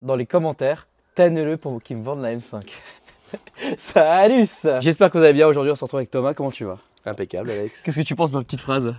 dans les commentaires, tannez-le pour qu'ils me vendent la M5. Salut. J'espère que vous allez bien. Aujourd'hui, on se retrouve avec Thomas. Comment tu vas? Impeccable, Alex. Qu'est-ce que tu penses de ma petite phrase?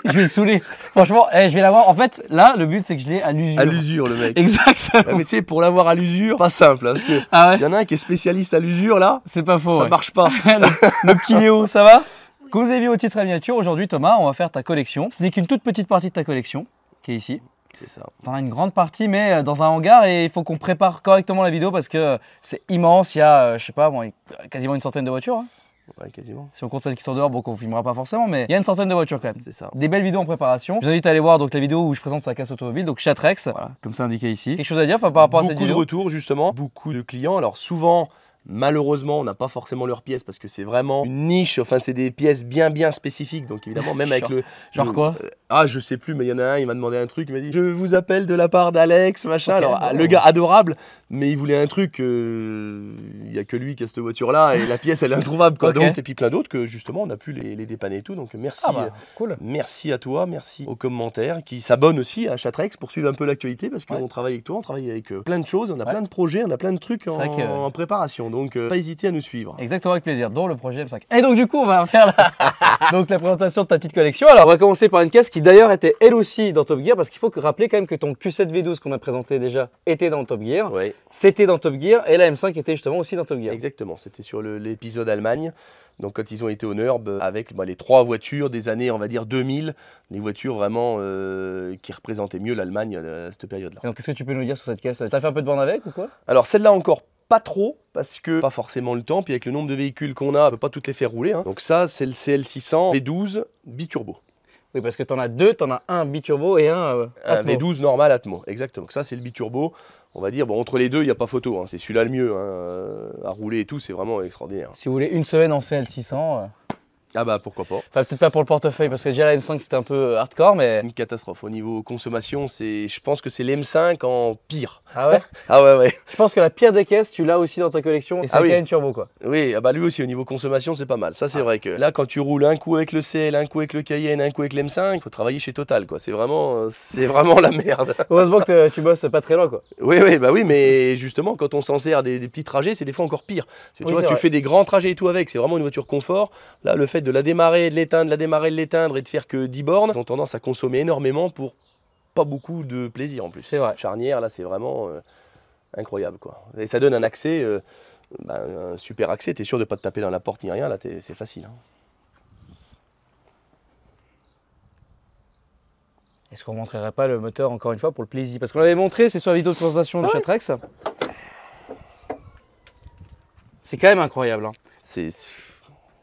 Je vais le saouler. Franchement, je vais l'avoir. En fait, là, le but, c'est que je l'ai à l'usure. À l'usure, le mec. Exactement. Ouais, mais tu sais, pour l'avoir à l'usure, pas simple. Hein, parce que Ah ouais? y en a un qui est spécialiste à l'usure, là. C'est pas faux. Ça ouais. marche pas. le petit Léo, ça va? Comme vous avez vu au titre et à la miniature, aujourd'hui, Thomas, on va faire ta collection. Ce n'est qu'une toute petite partie de ta collection, qui est ici. C'est ça. T'en as une grande partie, mais dans un hangar, et il faut qu'on prépare correctement la vidéo parce que c'est immense. Il y a, je sais pas, moi, quasiment une centaine de voitures. Hein. Ouais, quasiment. Si on compte celles qui sont dehors, bon, qu'on filmera pas forcément, mais il y a une centaine de voitures quand même. C'est ça. Des belles vidéos en préparation. Je vous invite à aller voir donc la vidéo où je présente sa casse automobile, donc Chatrex, voilà, comme c'est indiqué ici. Quelque chose à dire par rapport à cette Beaucoup de vidéo? retours, justement. Beaucoup de clients. Alors, souvent, malheureusement, on n'a pas forcément leurs pièces parce que c'est vraiment une niche. Enfin, c'est des pièces bien spécifiques. Donc, évidemment, même avec le. Genre quoi? Ah, je sais plus, mais il y en a un, il m'a demandé un truc. Il m'a dit: je vous appelle de la part d'Alex, machin. Okay, alors, bon. le gars adorable, mais il voulait un truc. Il n'y a que lui qui a cette voiture-là et la pièce, elle est introuvable, quoi. Okay. Donc, et puis plein d'autres que, justement, on a pu les dépanner et tout. Donc, merci. Ah bah, cool. Merci à toi, merci aux commentaires qui s'abonnent aussi à Chatrex pour suivre un peu l'actualité parce qu'on travaille avec toi, on travaille avec plein de choses, on a plein de projets, on a plein de trucs en préparation. Donc, pas hésiter à nous suivre. Exactement, avec plaisir, dont le projet M5. Et donc du coup, on va faire donc, la présentation de ta petite collection. Alors, on va commencer par une caisse qui d'ailleurs était elle aussi dans Top Gear, parce qu'il faut rappeler quand même que ton Q7 V12 qu'on a présenté déjà était dans Top Gear. Ouais. C'était dans Top Gear, et la M5 était justement aussi dans Top Gear. Exactement, c'était sur l'épisode Allemagne. Donc quand ils ont été au NURB avec les 3 voitures des années, on va dire 2000, les voitures vraiment qui représentaient mieux l'Allemagne à cette période-là. Donc qu'est-ce que tu peux nous dire sur cette caisse? T'as fait un peu de borne avec ou quoi? Alors celle-là encore pas trop, parce que pas forcément le temps, puis avec le nombre de véhicules qu'on a, on peut pas toutes les faire rouler. Hein. Donc ça, c'est le CL600 V12 biturbo. Oui, parce que t'en as deux, t'en as un biturbo et un V12 normal Atmo, exactement. Donc ça, c'est le biturbo. On va dire, bon, entre les deux, il n'y a pas photo. Hein. C'est celui-là le mieux. Hein. À rouler et tout, c'est vraiment extraordinaire. Si vous voulez une semaine en CL600... Ah bah pourquoi pas. Enfin, peut-être pas pour le portefeuille, parce que déjà la M5 c'était un peu hardcore, mais... Une catastrophe. Au niveau consommation, je pense que c'est l'M5 en pire. Ah ouais? Ah ouais. Je pense que la pire des caisses, tu l'as aussi dans ta collection, et c'est une turbo quoi. Oui, ah bah lui aussi, au niveau consommation, c'est pas mal. Ça, c'est vrai que là, quand tu roules un coup avec le CL, un coup avec le Cayenne, un coup avec l'M5, il faut travailler chez Total, quoi. C'est vraiment la merde. Heureusement que tu bosses pas très loin, quoi. Oui, mais justement, quand on s'en sert des petits trajets, c'est des fois encore pire. Tu vois, tu fais des grands trajets et tout avec, c'est vraiment une voiture confort. Là, le fait de la démarrer, de l'éteindre, la démarrer, de l'éteindre et de faire que 10 bornes, ils ont tendance à consommer énormément pour pas beaucoup de plaisir en plus. C'est vrai. Charnière, là, c'est vraiment incroyable, quoi. Et ça donne un accès, un super accès. T'es sûr de pas te taper dans la porte ni rien, là, c'est facile. Hein. Est-ce qu'on montrerait pas le moteur encore une fois pour le plaisir? Parce qu'on l'avait montré, c'est sur la vidéo de présentation de Chatrex. C'est quand même incroyable. Hein.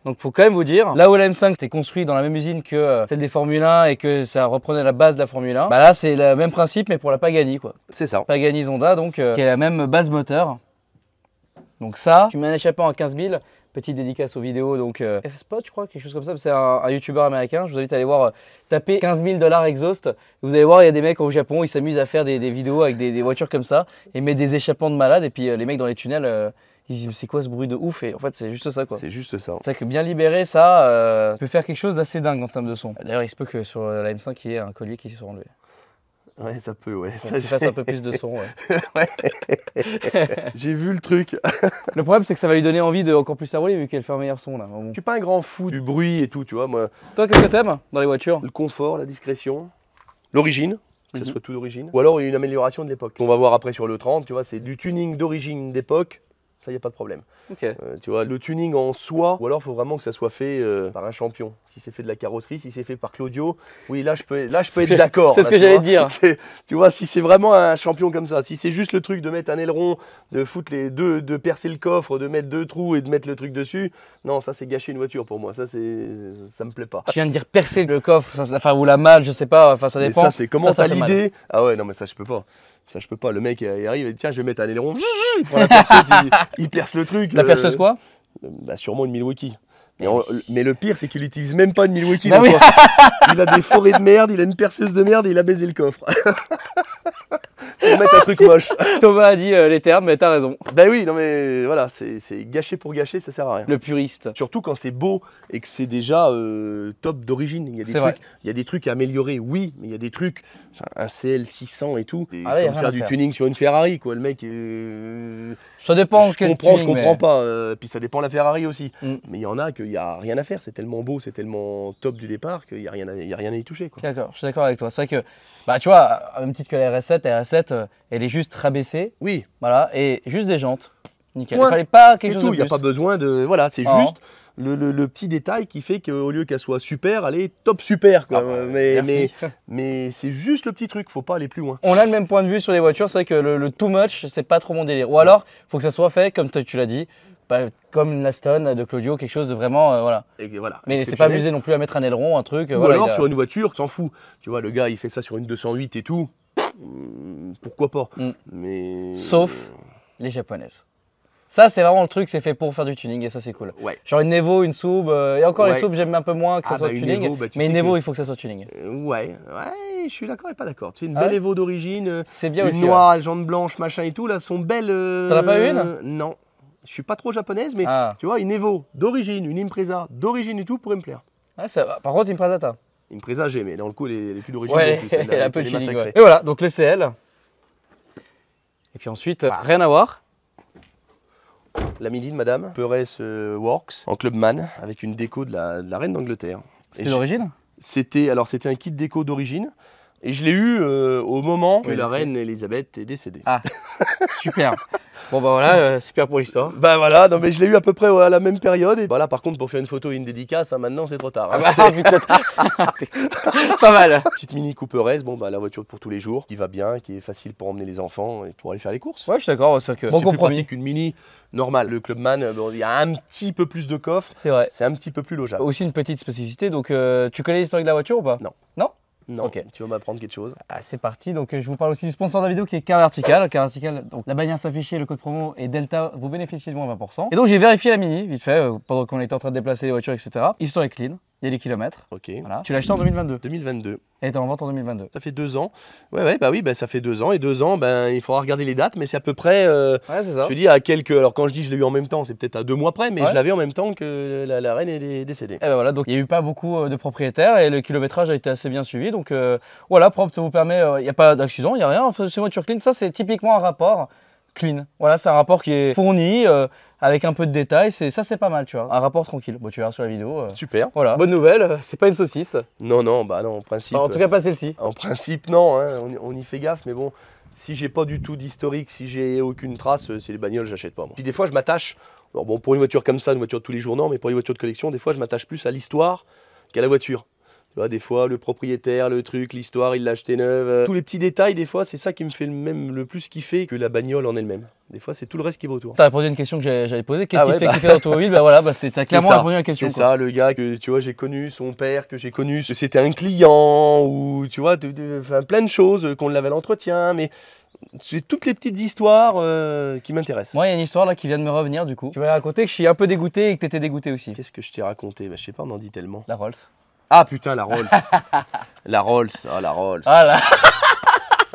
Donc faut quand même vous dire, là où la M5 c'était construit dans la même usine que celle des Formule 1 et que ça reprenait la base de la Formule 1, bah là c'est le même principe mais pour la Pagani quoi. C'est ça. Pagani Zonda donc qui est la même base moteur. Donc ça, tu mets un échappement à 15 000, petite dédicace aux vidéos donc F-Spot je crois, quelque chose comme ça, c'est un youtubeur américain, je vous invite à aller voir, taper 15 000 $ exhaust, vous allez voir il y a des mecs au Japon, ils s'amusent à faire des vidéos avec des voitures comme ça et mettent des échappements de malade et puis les mecs dans les tunnels... ils disent c'est quoi ce bruit de ouf, et en fait c'est juste ça quoi. C'est juste ça. C'est vrai que bien libéré ça peut faire quelque chose d'assez dingue en termes de son. D'ailleurs il se peut que sur la M5 il y ait un collier qui soit enlevé. Ouais ça peut ouais. Ça fasse un peu plus de son ouais. J'ai vu le truc. Le problème c'est que ça va lui donner envie de encore plus à rouler vu qu'elle fait un meilleur son là. Bon. Je suis pas un grand fou du bruit et tout tu vois moi. Toi qu'est-ce que t'aimes dans les voitures? Le confort, la discrétion, l'origine. Que ça soit tout d'origine. Ou alors une amélioration de l'époque. On va voir après sur le 30 tu vois c'est du tuning d'origine d'époque. Ça, il n'y a pas de problème. Okay. Tu vois, le tuning en soi, ou alors il faut vraiment que ça soit fait par un champion. Si c'est fait de la carrosserie, si c'est fait par Claudio, oui, là, je peux être d'accord. C'est ce que j'allais dire. Tu vois, si c'est vraiment un champion comme ça, si c'est juste le truc de mettre un aileron, de foutre de percer le coffre, de mettre 2 trous et de mettre le truc dessus, non, ça, c'est gâcher une voiture pour moi. Ça me plaît pas. Tu viens de dire percer le coffre, enfin, ou la malle, je sais pas, enfin, ça dépend. Et ça, c'est comment t'as l'idée? Ah ouais, non, mais ça, je peux pas. Ça, je peux pas. Le mec, il arrive et dit, tiens, je vais mettre un aileron. Il prend la perceuse, il perce le truc. La perceuse quoi? Bah, sûrement une Milwaukee. Mais le pire, c'est qu'il n'utilise même pas une Milwaukee. Bah oui. Il a des forêts de merde, il a une perceuse de merde et il a baisé le coffre. mettre un truc moche. Thomas a dit les termes, mais t'as raison. Ben oui, non mais voilà, c'est gâcher pour gâcher, ça sert à rien. Le puriste. Surtout quand c'est beau et que c'est déjà top d'origine. Il y a des trucs à améliorer, oui, mais il y a des trucs, enfin, un CL 600 et tout. Et comme faire du tuning sur une Ferrari, quoi. Le mec. Ça dépend. Je comprends pas. Puis ça dépend de la Ferrari aussi. Mais il y en a qu'il n'y a rien à faire. C'est tellement beau, c'est tellement top du départ qu'il n'y a rien à y toucher. D'accord, je suis d'accord avec toi. C'est vrai que, bah, tu vois, même titre que la RS7, elle est juste rabaissée. Oui. Voilà, et juste des jantes. Nickel. Point. Il fallait pas quelque chose de plus. Il n'y a pas besoin de. Voilà, c'est juste le petit détail qui fait qu'au lieu qu'elle soit super, elle est top super. Quoi. Mais c'est juste le petit truc, faut pas aller plus loin. On a le même point de vue sur les voitures, c'est vrai que le too much, c'est pas trop mon délire. Ou alors, il faut que ça soit fait, comme tu l'as dit, comme l'Aston de Claudio, quelque chose de vraiment. Voilà. Mais c'est pas amusé non plus à mettre un aileron, un truc. Ou alors sur une voiture, s'en fout. Tu vois, le gars, il fait ça sur une 208 et tout. Pourquoi pas. Mais... Sauf les japonaises. Ça, c'est vraiment le truc, c'est fait pour faire du tuning et ça, c'est cool. Ouais. Genre une Nevo, une Sub, et encore les Sub, j'aime un peu moins que ça soit tuning. Evo, mais une Nevo, il faut que ça soit tuning. Ouais, je suis d'accord et pas d'accord. Tu sais, une belle Evo d'origine, c'est bien aussi. Une noire, jante blanche, machin et tout, là, sont belles. T'en as pas une? Non. Je suis pas trop japonaise, mais tu vois, une Evo d'origine, une Impreza d'origine et tout pourrait me plaire. Par contre, Impreza, t'as. Impreza, j'ai, mais dans le coup, elle est plus d'origine. Ouais, elle a un peu de tuning. Et voilà, donc le CL. Et puis ensuite, rien à voir. La Mini de Madame, Perez Works, en Clubman, avec une déco de la reine d'Angleterre. C'était d'origine? C'était un kit déco d'origine. Et je l'ai eu au moment que la reine Elisabeth est décédée. Ah, super. Bon bah voilà, super pour l'histoire. Bah voilà, non mais je l'ai eu à peu près à la même période. Et voilà, par contre, pour faire une photo et une dédicace, maintenant c'est trop tard. Putain, pas mal. Petite Mini Cooper S, bon bah la voiture pour tous les jours, qui va bien, qui est facile pour emmener les enfants et pour aller faire les courses. Ouais, je suis d'accord. C'est plus pratique qu'une Mini normale. Le Clubman, il y a un petit peu plus de coffre. C'est vrai. C'est un petit peu plus logeable. Aussi une petite spécificité, donc tu connais l'historique de la voiture ou pas? Non. Non? Non, okay. Tu vas m'apprendre quelque chose. C'est parti, donc je vous parle aussi du sponsor de la vidéo qui est Car Vertical. Car Vertical, donc la bannière s'affichait, le code promo est Delta, vous bénéficiez de moins 20%. Et donc j'ai vérifié la Mini, vite fait, pendant qu'on était en train de déplacer les voitures, etc. Historique clean, il y a des kilomètres. Ok. Voilà. Tu l'as acheté en 2022? 2022. Elle était en vente en 2022. Ça fait 2 ans. Ouais, ça fait 2 ans. Et 2 ans, il faudra regarder les dates, mais c'est à peu près. Ouais, c'est ça. Je te dis à quelques. Alors quand je dis je l'ai eu en même temps, c'est peut-être à 2 mois près, mais je l'avais en même temps que la reine est décédée. Et ben voilà, donc il n'y a eu pas beaucoup de propriétaires et le kilométrage a été assez bien suivi. Donc voilà, propre, ça vous permet. Il n'y a pas d'accident, il n'y a rien. Enfin, c'est voiture clean. Ça, c'est typiquement un rapport clean. Voilà, c'est un rapport qui est fourni. Avec un peu de détails, ça c'est pas mal, tu vois. Un rapport tranquille. Bon, tu verras sur la vidéo. Super. Voilà. Bonne nouvelle, c'est pas une saucisse. Non, en principe. En tout cas, pas celle-ci. En principe, non. Hein, on y fait gaffe, mais bon, si j'ai pas du tout d'historique, si j'ai aucune trace, c'est les bagnoles, j'achète pas. Moi. Puis des fois, je m'attache. Alors bon, pour une voiture comme ça, une voiture de tous les jours, non, mais pour les voitures de collection, des fois, je m'attache plus à l'histoire qu'à la voiture. Tu vois, des fois, le propriétaire, le truc, l'histoire, il l'a acheté neuve. Tous les petits détails, des fois, c'est ça qui me fait même le plus kiffer que la bagnole en elle-même. Des fois, c'est tout le reste qui va autour. Tu as répondu à une question que j'allais poser. Qu'est-ce qui te fait kiffer l'automobile? Bah voilà, t'as clairement répondu à la question. C'est ça, le gars que tu vois, j'ai connu, son père que j'ai connu, c'était un client, ou tu vois, plein de choses, qu'on l'avait à l'entretien, mais c'est toutes les petites histoires qui m'intéressent. Moi, il y a une histoire là qui vient de me revenir du coup. Tu m'as raconté que je suis un peu dégoûté et que tu étais dégoûté aussi. Qu'est-ce que je t'ai raconté? Je sais pas, on en dit tellement. La Rolls. Ah putain, la Rolls. La Rolls, la Rolls. Ah là.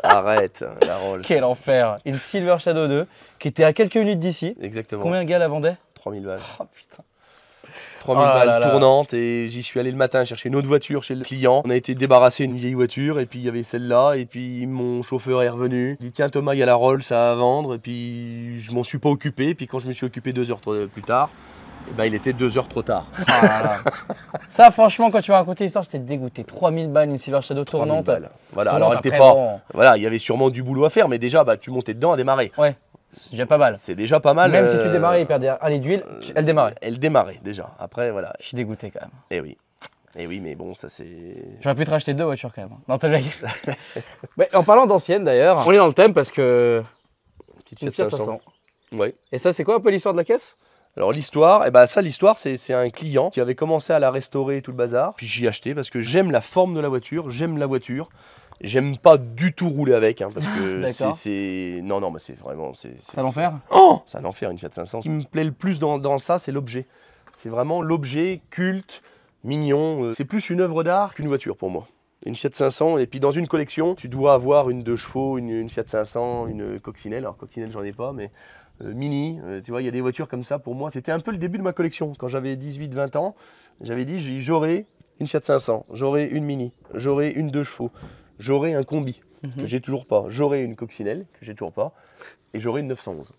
Arrête, la Rolls. Quel enfer. Une Silver Shadow 2 qui était à quelques minutes d'ici. Exactement. Combien le gars la vendait? 3000 balles. Oh putain. 3000 balles tournantes, et j'y suis allé le matin chercher une autre voiture chez le client. On a été débarrassé d'une vieille voiture et puis il y avait celle-là, et puis mon chauffeur est revenu. Il dit tiens Thomas, il y a la Rolls à vendre, et puis je m'en suis pas occupé, et puis quand je me suis occupé 2 heures plus tard, il était 2 heures trop tard. Ça franchement, quand tu m'as raconté l'histoire, j'étais dégoûté. 3000 balles une Silver Shadow tournante. Voilà, alors elle était pas... Bon. Voilà, il y avait sûrement du boulot à faire, mais déjà tu montais dedans à démarrer. Ouais. C'est déjà pas mal. C'est déjà pas mal. Même si tu démarrais, il perdait un litre d'huile, elle démarrait. Elle démarrait déjà. Après, voilà. Je suis dégoûté quand même. Eh oui, mais bon, ça c'est... J'aurais pu te racheter 2 voitures quand même. Non, t'as blague. Mais en parlant d'anciennes d'ailleurs, on est dans le thème parce que... Petite Fiat 500. Ouais. Et ça, c'est quoi un peu l'histoire de la caisse? Alors l'histoire, l'histoire c'est un client qui avait commencé à la restaurer tout le bazar. Puis j'y ai acheté parce que j'aime la forme de la voiture, j'aime la voiture. J'aime pas du tout rouler avec, hein, parce que c'est... Non, mais c'est vraiment... C'est un enfer. Oh, c'est un enfer une Fiat 500. Ce qui me plaît le plus dans ça, c'est l'objet. C'est vraiment l'objet culte, mignon. C'est plus une œuvre d'art qu'une voiture pour moi. Une Fiat 500, et puis dans une collection, tu dois avoir une 2 chevaux, une Fiat 500, une coccinelle. Alors coccinelle, j'en ai pas, mais Mini, tu vois, il y a des voitures comme ça pour moi. C'était un peu le début de ma collection. Quand j'avais 18-20 ans, j'avais dit j'aurai une Fiat 500, j'aurai une Mini, j'aurai une 2 chevaux, j'aurai un combi, que j'ai toujours pas, j'aurai une coccinelle, que j'ai toujours pas, et j'aurai une 911.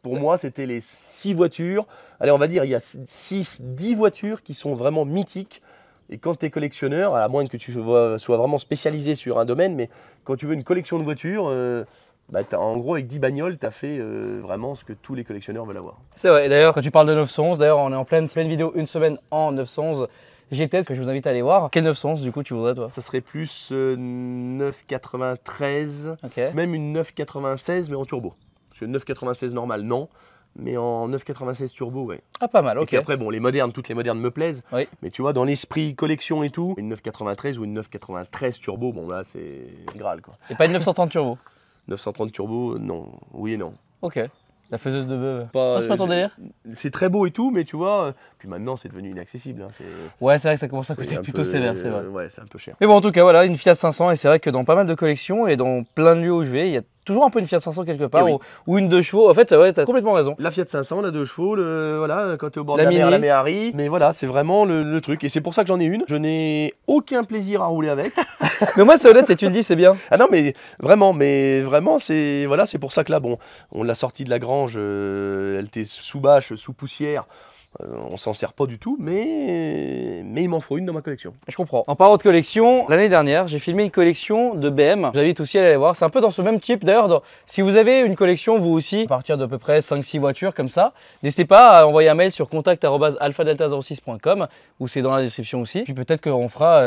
Pour moi, c'était les 6 voitures. Allez, on va dire, il y a 10 voitures qui sont vraiment mythiques. Et quand tu es collectionneur, à moins que tu sois vraiment spécialisé sur un domaine, mais quand tu veux une collection de voitures, en gros, avec 10 bagnoles, tu as fait vraiment ce que tous les collectionneurs veulent avoir. C'est vrai. Et d'ailleurs, quand tu parles de 911, d'ailleurs, on est en pleine vidéo, une semaine en 911 GTS que je vous invite à aller voir. Quelle 911 du coup tu voudrais toi? Ça serait plus 993, même une 996 mais en turbo. Parce que 996 normale, non. Mais en 996 turbo, ouais. Ah, pas mal, ok. Et puis après, bon, toutes les modernes me plaisent. Oui. Mais tu vois, dans l'esprit collection et tout, une 993 ou une 993 turbo, bon là, c'est Graal, quoi. Et pas une 930 turbo? 930 turbo, non. Oui et non. Ok. La faiseuse de veuve. C'est pas ton délire? C'est très beau et tout, mais tu vois, puis maintenant c'est devenu inaccessible. Hein, ouais, c'est vrai que ça commence à coûter plutôt sévère, c'est vrai. Ouais, c'est un peu cher. Mais bon, en tout cas, voilà, une Fiat 500, et c'est vrai que dans pas mal de collections et dans plein de lieux où je vais, il y a toujours un peu une Fiat 500 quelque part, ou une 2 chevaux. En fait, ouais, t'as complètement raison. La Fiat 500, la 2 chevaux, voilà, quand t'es au bord de la mer, la Méhari. Mais voilà, c'est vraiment le truc. Et c'est pour ça que j'en ai une. Je n'ai aucun plaisir à rouler avec. Mais moi, c'est honnête, et tu le dis, c'est bien. Ah non, mais vraiment, c'est voilà, c'est pour ça que là, bon, on l'a sortie de la grange, elle était sous bâche, sous poussière. On s'en sert pas du tout, mais il m'en faut une dans ma collection. Je comprends. En parlant de collection, l'année dernière, j'ai filmé une collection de BM. J'invite aussi à aller voir. C'est un peu dans ce même type. D'ailleurs, si vous avez une collection, vous aussi, à partir d'à peu près 5-6 voitures comme ça, n'hésitez pas à envoyer un mail sur contact@alphadelta06.com ou c'est dans la description aussi. Puis peut-être qu'on fera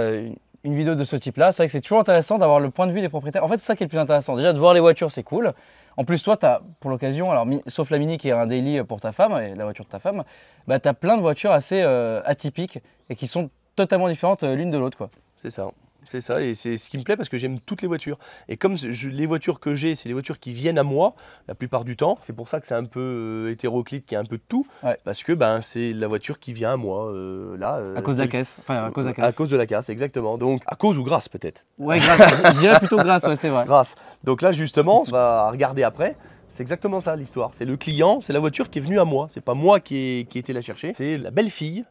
une vidéo de ce type-là. C'est vrai que c'est toujours intéressant d'avoir le point de vue des propriétaires. En fait, c'est ça qui est le plus intéressant. Déjà, de voir les voitures, c'est cool. En plus, toi, tu as, pour l'occasion, alors sauf la Mini qui est un daily pour ta femme, et la voiture de ta femme, bah, tu as plein de voitures assez atypiques et qui sont totalement différentes l'une de l'autre, quoi. C'est ça. C'est ça, et c'est ce qui me plaît parce que j'aime toutes les voitures. Et comme les voitures que j'ai, c'est les voitures qui viennent à moi la plupart du temps. C'est pour ça que c'est un peu hétéroclite, qu'il y a un peu de tout. Ouais. Parce que c'est la voiture qui vient à moi. À cause de la caisse. Enfin, à cause de la caisse. À cause de la caisse, exactement. Donc, à cause ou grâce peut-être. Ouais, grâce. Je dirais plutôt grâce, ouais, c'est vrai. Grâce. Donc là, justement, on va regarder après. C'est exactement ça l'histoire. C'est le client, c'est la voiture qui est venue à moi. C'est pas moi qui ai été la chercher. C'est la belle-fille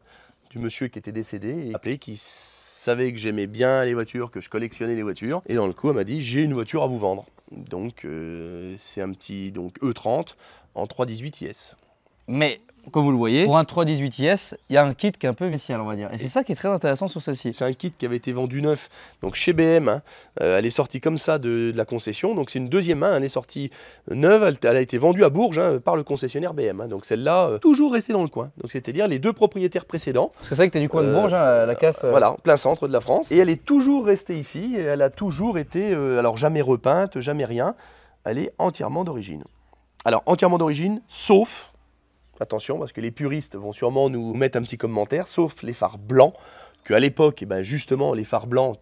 du monsieur qui était décédé et appelé, qui savait que j'aimais bien les voitures, que je collectionnais les voitures. Et dans le coup, elle m'a dit, j'ai une voiture à vous vendre. Donc, c'est un petit E30 en 318 IS. Mais, comme vous le voyez, pour un 318 IS, il y a un kit qui est un peu spécial, on va dire. Et c'est ça qui est très intéressant sur celle-ci. C'est un kit qui avait été vendu neuf, donc chez BM. Hein. Elle est sortie comme ça de la concession. Donc c'est une deuxième main, elle est sortie neuve. Elle a été vendue à Bourges par le concessionnaire BM. Hein. Donc celle-là, toujours restée dans le coin. Donc c'est-à-dire les deux propriétaires précédents. Parce que c'est vrai que tu es du coin de Bourges, hein, la casse. Voilà, en plein centre de la France. Et elle est toujours restée ici. Et elle a toujours été, alors jamais repeinte, jamais rien. Elle est entièrement d'origine. Alors entièrement d'origine, sauf... Attention, parce que les puristes vont sûrement nous mettre un petit commentaire, sauf les phares blancs, qu'à l'époque, justement, les phares blancs,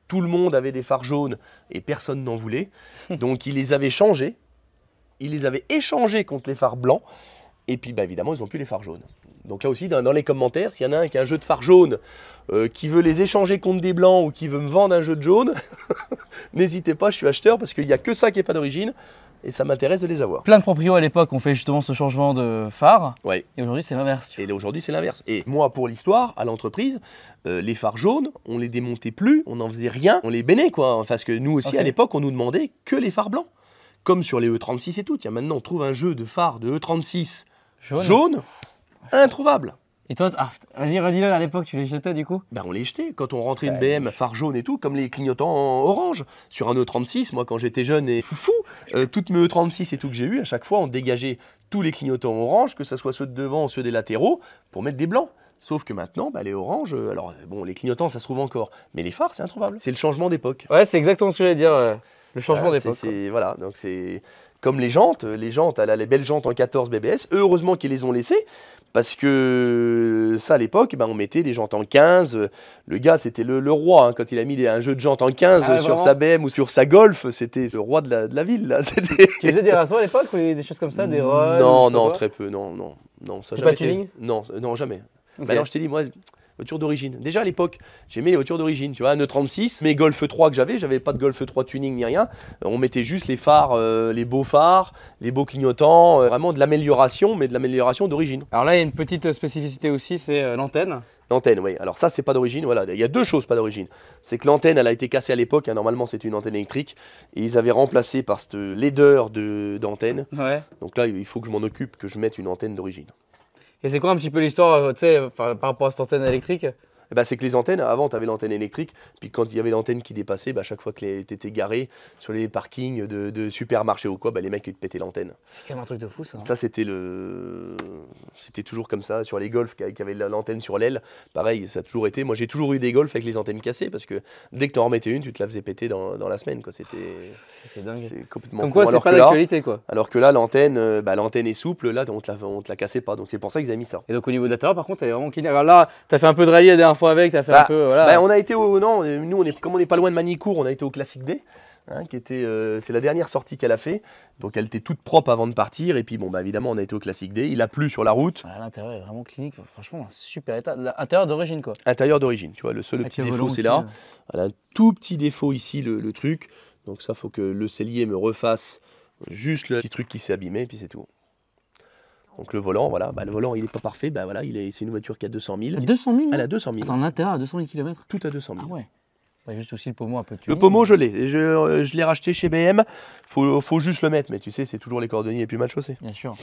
tout le monde avait des phares jaunes et personne n'en voulait. Donc, ils les avaient changés. Ils les avaient échangés contre les phares blancs. Et puis, évidemment, ils n'ont plus les phares jaunes. Donc là aussi, dans les commentaires, s'il y en a un qui a un jeu de phares jaunes, qui veut les échanger contre des blancs ou qui veut me vendre un jeu de jaune, n'hésitez pas, je suis acheteur parce qu'il n'y a que ça qui n'est pas d'origine. Et ça m'intéresse de les avoir. Plein de proprios à l'époque ont fait justement ce changement de phare. Ouais. Et aujourd'hui, c'est l'inverse. Et aujourd'hui, c'est l'inverse. Et moi, pour l'histoire, à l'entreprise, les phares jaunes, on les démontait plus, on n'en faisait rien, on les bénait, quoi. Parce que nous aussi, à l'époque, on nous demandait que les phares blancs. Comme sur les E36 et tout. Tiens, maintenant, on trouve un jeu de phares de E36 jaune, introuvable. Et toi, vas-y, redis-le, à l'époque, tu les jetais du coup? On les jetait. Quand on rentrait une BM, phare jaune et tout, comme les clignotants orange. Sur un E36, moi, quand j'étais jeune et foufou, toutes mes E36 et tout que j'ai eu, à chaque fois, on dégageait tous les clignotants orange, que ce soit ceux de devant ou ceux des latéraux, pour mettre des blancs. Sauf que maintenant, les oranges, alors bon, les clignotants, ça se trouve encore. Mais les phares, c'est introuvable. C'est le changement d'époque. Ouais, c'est exactement ce que j'allais dire, le changement d'époque. Voilà, donc c'est comme les jantes, elle a les belles jantes en 14 BBS. Heureusement qu'ils les ont laissées. Parce que ça, à l'époque, on mettait des jantes en 15. Le gars, c'était le roi. Hein, quand il a mis un jeu de jantes en 15 sur sa BM ou sur sa Golf, c'était le roi de la ville. Là. Tu faisais des rassemblements à l'époque ou des choses comme ça, des runs? Non, très peu. Non, ça jamais. Pas tuning? Non, jamais. Okay. Non, je t'ai dit, moi, voiture d'origine. Déjà à l'époque, j'aimais les voitures d'origine, tu vois, un E36, mes Golf 3 que j'avais pas de Golf 3 tuning ni rien. On mettait juste les phares, les beaux clignotants, vraiment de l'amélioration, mais de l'amélioration d'origine. Alors là, il y a une petite spécificité aussi, c'est l'antenne. L'antenne, oui. Alors ça, c'est pas d'origine. Voilà, il y a deux choses pas d'origine. C'est que l'antenne, elle a été cassée à l'époque. Hein, normalement, c'était une antenne électrique. Et ils avaient remplacé par cette laideur d'antenne. Ouais. Donc là, il faut que je m'en occupe, que je mette une antenne d'origine. Et c'est quoi un petit peu l'histoire, tu sais, par rapport à cette antenne électrique? Eh ben, c'est que les antennes, avant, tu avais l'antenne électrique, puis quand il y avait l'antenne qui dépassait, chaque fois que tu étais garé sur les parkings de supermarchés ou quoi, les mecs ils te pétaient l'antenne. C'est quand même un truc de fou ça. Ça, c'était toujours comme ça, sur les Golf qui avaient l'antenne sur l'aile. Pareil, ça a toujours été. Moi, j'ai toujours eu des Golf avec les antennes cassées, parce que dès que tu en remettais une, tu te la faisais péter dans la semaine. C'est dingue. C'est complètement comme quoi, c'est pas d'actualité, quoi. Alors que là, l'antenne est souple, là, on te la cassait pas. Donc c'est pour ça qu'ils avaient mis ça. Et donc au niveau de l'intérieur, par contre, elle est vraiment clean. Alors là, tu as fait un peu de rallye la dernière fois avec, tu as fait un peu. Voilà. On a été nous, comme on n'est pas loin de Manicourt, on a été au Classic D. Hein, c'est la dernière sortie qu'elle a fait, donc elle était toute propre avant de partir, et puis évidemment on a été au Classic D, il a plu sur la route. L'intérieur est vraiment clinique, franchement un super état, intérieur d'origine quoi. Intérieur d'origine, tu vois, le petit défaut c'est là, elle a un tout petit défaut ici le truc, donc ça faut que le sellier me refasse juste le petit truc qui s'est abîmé, et puis c'est tout. Donc le volant, voilà, le volant il est pas parfait, c'est une voiture qui a 200 000. 200 000 Elle a 200 000. Attends, l'intérieur à 200 000 km. Tout à 200 000. Ah ouais. Juste aussi le pommeau un peu tuning. Le pommeau, je l'ai. Je l'ai racheté chez BM. Faut juste le mettre. Mais tu sais, c'est toujours les cordonniers les plus mal chaussés. Bien sûr.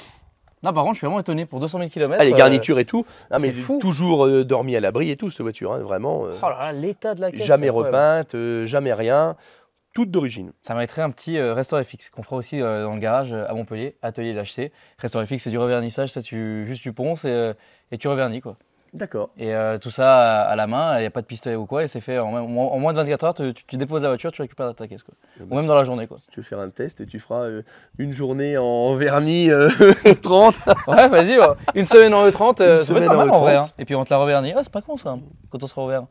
Non, par contre, je suis vraiment étonné pour 200 000 km. Les garnitures et tout. Mais fou. toujours dormi à l'abri et tout, cette voiture. Hein, vraiment. Oh là là, l'état de la caisse. Jamais repeinte, jamais rien. Toute d'origine. Ça mériterait un petit Restore FX qu'on fera aussi dans le garage à Montpellier, atelier d'HC. Restore FX, c'est du revernissage. Ça, tu ponces et tu revernis, quoi. D'accord. Et tout ça à la main, il n'y a pas de pistolet ou quoi, et c'est fait en moins de 24 heures, tu déposes la voiture, tu récupères ta caisse, quoi. Ou même dans la journée, quoi. Si tu veux faire un test, tu feras une journée en vernis 30. Ouais, vas-y, une semaine en E30, ça va être pas mal en vrai. Hein. Et puis on te la revernit, c'est pas con ça, quand on sera ouvert.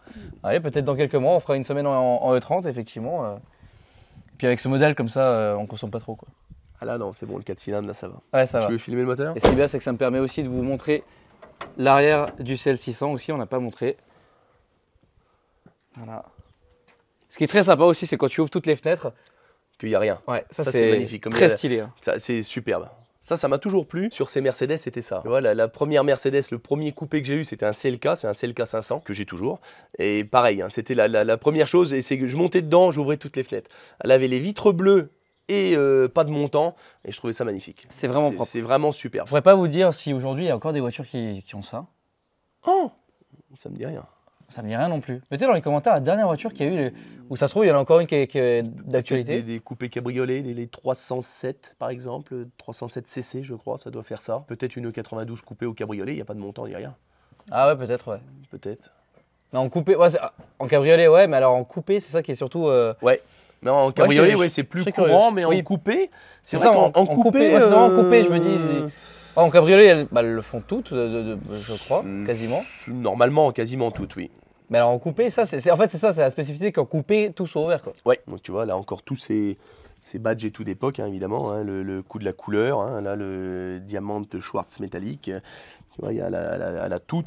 Allez, peut-être dans quelques mois, on fera une semaine en E30, effectivement. Et puis avec ce modèle comme ça, on consomme pas trop, quoi. Ah là non, c'est bon, le 4 cylindres, là ça va. Ouais, ça va. Tu veux filmer le moteur? Et ce qui est bien, c'est que ça me permet aussi de vous montrer l'arrière du CL600 aussi, on n'a pas montré. Voilà. Ce qui est très sympa aussi, c'est quand tu ouvres toutes les fenêtres. Qu'il n'y a rien. Ouais, ça c'est magnifique. Très stylé. Hein. C'est superbe. Ça m'a toujours plu. Sur ces Mercedes, c'était ça. Tu vois, la première Mercedes, le premier coupé que j'ai eu, c'était un CLK. C'est un CLK 500 que j'ai toujours. Et pareil, hein, c'était la première chose. Et c'est que je montais dedans, j'ouvrais toutes les fenêtres. Elle avait les vitres bleues et pas de montant, et je trouvais ça magnifique. C'est vraiment propre. C'est vraiment super. Je pourrais pas vous dire si aujourd'hui il y a encore des voitures qui ont ça. Oh, ça me dit rien. Ça me dit rien non plus. Mettez dans les commentaires la dernière voiture qu'il y a eu, où ça se trouve il y en a encore une qui est d'actualité. Des coupés cabriolets, les 307 par exemple, 307 CC je crois, ça doit faire ça. Peut-être une 92 coupée au cabriolet, il n'y a pas de montant, il n'y a rien. Ah ouais, peut-être, ouais. Peut-être. Mais en coupé, ouais, en cabriolet, ouais, mais alors en coupé, c'est ça qui est surtout... Ouais. Mais en cabriolet, ouais, c'est plus courant, mais en coupé, c'est ça, en coupé, c'est en coupé, je me dis. En cabriolet, elles le font toutes, je crois, quasiment. Normalement, quasiment toutes, oui. Mais alors en coupé, ça, en fait, c'est la spécificité qu'en coupé, tout soit ouvert, quoi. Ouais, donc tu vois, là encore tous ces badges et tout d'époque, hein, évidemment, hein, le coup de la couleur, hein, là le diamant de Schwartz métallique, tu vois, il y a la tout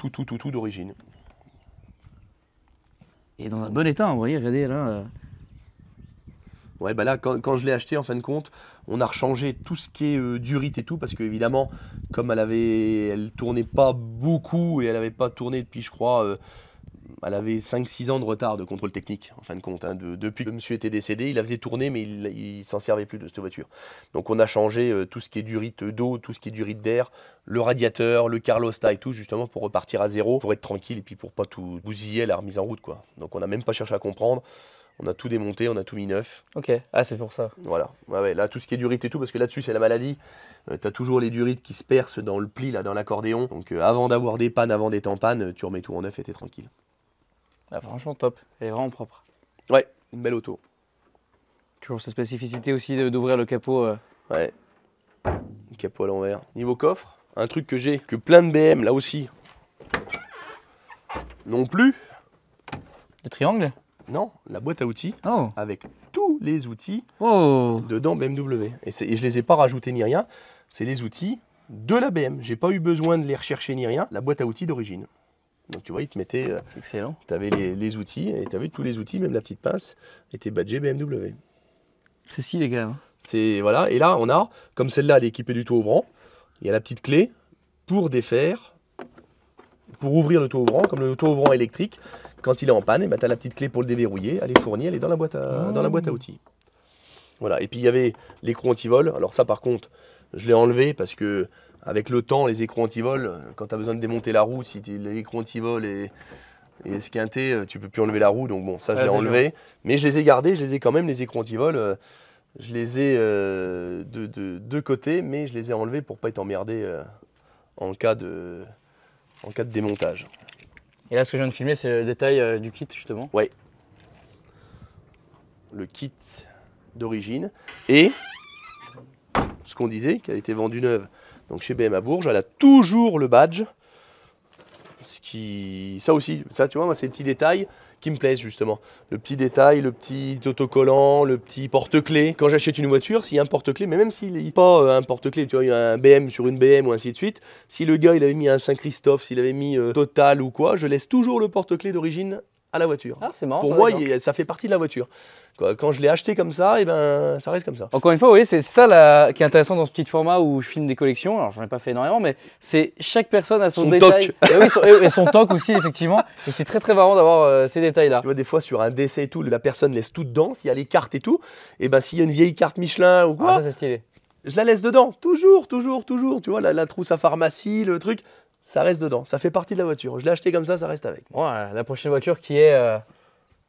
d'origine. Et dans un bon état, vous voyez, regardez là. Ouais, là, quand je l'ai acheté, en fin de compte, on a rechangé tout ce qui est durite et tout, parce qu'évidemment, comme elle tournait pas beaucoup, et elle n'avait pas tourné depuis, je crois, elle avait 5-6 ans de retard de contrôle technique, en fin de compte. Hein, depuis que monsieur était décédé, il la faisait tourner, mais il s'en servait plus de cette voiture. Donc on a changé tout ce qui est durite d'eau, tout ce qui est durite d'air, le radiateur, le carlosta et tout, justement pour repartir à zéro, pour être tranquille, et puis pour pas tout bousiller à la remise en route, quoi. Donc on n'a même pas cherché à comprendre. On a tout démonté, on a tout mis neuf. Ok, ah c'est pour ça. Voilà, ouais, là tout ce qui est durite et tout, parce que là-dessus c'est la maladie. Tu as toujours les durites qui se percent dans le pli, là, dans l'accordéon. Donc avant d'avoir des pannes, avant d'être en panne, tu remets tout en neuf et t'es tranquille. Ah, franchement top, elle est vraiment propre. Ouais, une belle auto. Toujours cette spécificité aussi d'ouvrir le capot. Ouais, le capot à l'envers. Niveau coffre, un truc que j'ai, que plein de BM là aussi non plus. Le triangle? Non, la boîte à outils, oh. Avec tous les outils dedans BMW. Et je les ai pas rajoutés ni rien, c'est les outils de la BM. J'ai pas eu besoin de les rechercher ni rien, la boîte à outils d'origine. Donc tu vois, ils te mettaient. C'est excellent. Tu avais les outils, et tu as vu tous les outils, même la petite pince, étaient badgés BMW. C'est stylé quand même. C'est voilà, et là on a, comme celle-là, elle est équipée du taux-ouvrant, il y a la petite clé pour défaire, pour ouvrir le taux-ouvrant, comme le taux-ouvrant électrique, quand il est en panne, tu as la petite clé pour le déverrouiller, elle est fournie, elle est dans la boîte à outils. Voilà, et puis il y avait l'écrou anti-vol, alors ça par contre, je l'ai enlevé parce que avec le temps, les écrous anti-vol, quand tu as besoin de démonter la roue, si l'écrou anti-vol est esquinté, tu peux plus enlever la roue, donc bon, ça je l'ai enlevé, mais je les ai gardés, je les ai quand même, les écrous anti-vol. Je les ai de deux côtés, mais je les ai enlevés pour pas être emmerdé en cas de démontage. Et là, ce que je viens de filmer, c'est le détail du kit, justement. Ouais. Le kit d'origine. Et ce qu'on disait, qu'elle a été vendue neuve donc chez BM à Bourges, elle a toujours le badge. Ça aussi, ça tu vois, moi c'est des petits détails qui me plaisent justement. Le petit détail, le petit autocollant, le petit porte-clés. Quand j'achète une voiture, s'il y a un porte-clés, mais même s'il n'est pas un porte-clés, tu vois, il y a un BM sur une BM ou ainsi de suite, si le gars il avait mis un Saint-Christophe, s'il avait mis Total ou quoi, je laisse toujours le porte-clés d'origine à la voiture. Ah, c'est marrant. Pour moi, ça fait partie de la voiture. Quand je l'ai acheté comme ça, et ben, ça reste comme ça. Encore une fois, vous voyez, c'est ça qui est intéressant dans ce petit format où je filme des collections. Alors, j'en ai pas fait énormément, mais c'est chaque personne a son détail. Et son toc aussi, effectivement. Et c'est très très marrant d'avoir ces détails-là. Tu vois, des fois, sur un décès et tout, la personne laisse tout dedans. S'il y a les cartes et tout, et ben, s'il y a une vieille carte Michelin ou quoi, ça c'est stylé. Je la laisse dedans. Toujours. Tu vois, la trousse à pharmacie, le truc, ça reste dedans. Ça fait partie de la voiture. Je l'ai acheté comme ça reste avec. Voilà, la prochaine voiture qui est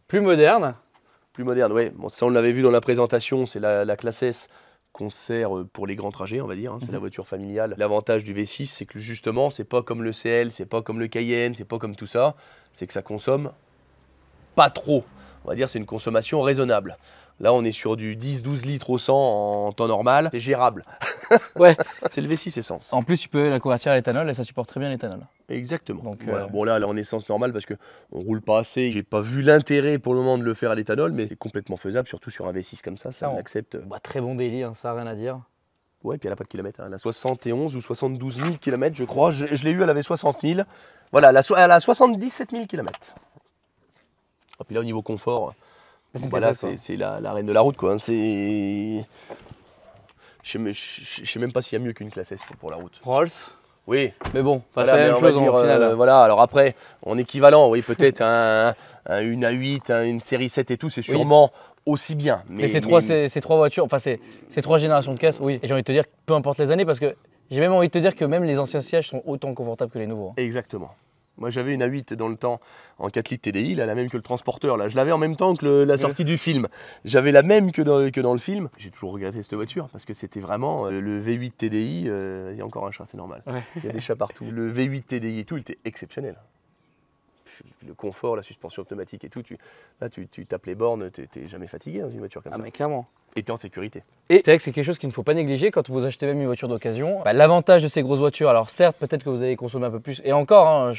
plus moderne. Plus moderne, oui. Bon, ça, on l'avait vu dans la présentation, c'est la classe S qu'on sert pour les grands trajets, on va dire. Hein. C'est la voiture familiale. L'avantage du V6, c'est que justement, c'est pas comme le CL, c'est pas comme le Cayenne, c'est pas comme tout ça. C'est que ça consomme pas trop. On va dire c'est une consommation raisonnable. Là, on est sur du 10-12 litres au 100 en temps normal. C'est gérable. Ouais. C'est le V6 essence. En plus, tu peux la convertir à l'éthanol et ça supporte très bien l'éthanol. Exactement. Donc, voilà. Bon, là, en essence normale parce qu'on ne roule pas assez. J'ai pas vu l'intérêt pour le moment de le faire à l'éthanol, mais c'est complètement faisable, surtout sur un V6 comme ça. Ça, on accepte. Bah, très bon daily, hein, ça n'a rien à dire. Ouais, puis elle n'a pas de kilomètres. Hein. Elle a 71 ou 72 000 km, je crois. Je l'ai eu, elle avait 60 000. Voilà, elle a 77 000 km. Et puis là, au niveau confort. Voilà, c'est la reine de la route, quoi. C'est... Je sais même pas s'il y a mieux qu'une classe S pour la route. Rolls. Oui. Mais bon, voilà, c'est la même chose au final. Voilà, alors après, en équivalent, oui, peut-être une A8, une série 7 et tout, c'est sûrement aussi bien. Mais ces trois voitures, enfin ces trois générations de caisses, oui. Et j'ai envie de te dire, peu importe les années, parce que j'ai même envie de te dire que même les anciens sièges sont autant confortables que les nouveaux. Hein. Exactement. Moi, j'avais une A8 dans le temps en 4 litres TDI, là, la même que le transporteur. Là. Je l'avais en même temps que la sortie du film. J'avais la même que dans le film. J'ai toujours regretté cette voiture parce que c'était vraiment le V8 TDI. Il y a encore un chat, c'est normal. Ouais. Il y a des chats partout. Le V8 TDI et tout, il était exceptionnel. Le confort, la suspension pneumatique et tout. Tu tapes les bornes, tu n'es jamais fatigué dans une voiture comme ça. Mais clairement. Et tu es en sécurité. Et c'est vrai que c'est quelque chose qu'il ne faut pas négliger quand vous achetez même une voiture d'occasion. Bah, l'avantage de ces grosses voitures, alors certes, peut-être que vous allez consommer un peu plus. Et encore, hein,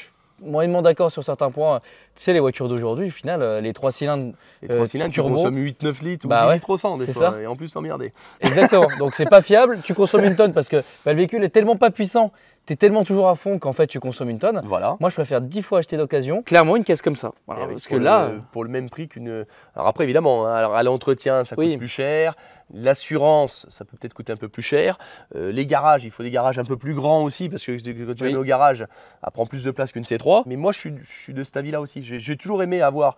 moyennement d'accord sur certains points. Tu sais, les voitures d'aujourd'hui, au final, les 3 cylindres, turbo, tu consommes 8-9 litres ou 10 litres au 100 des fois. Ça. Et en plus, t'emmerder. Exactement. Donc, c'est pas fiable. Tu consommes une tonne parce que le véhicule est tellement pas puissant. Tu es tellement toujours à fond qu'en fait, tu consommes une tonne. Voilà. Moi, je préfère 10 fois acheter d'occasion. Clairement, une caisse comme ça. Voilà, parce que là. Pour le même prix qu'une. Alors, après, évidemment, hein, alors, à l'entretien, ça coûte plus cher. L'assurance, ça peut peut-être coûter un peu plus cher. Les garages, il faut des garages un peu plus grands aussi parce que quand tu vas au garage, elle prend plus de place qu'une C3. Mais moi, je suis de cet avis-là aussi. J'ai toujours aimé avoir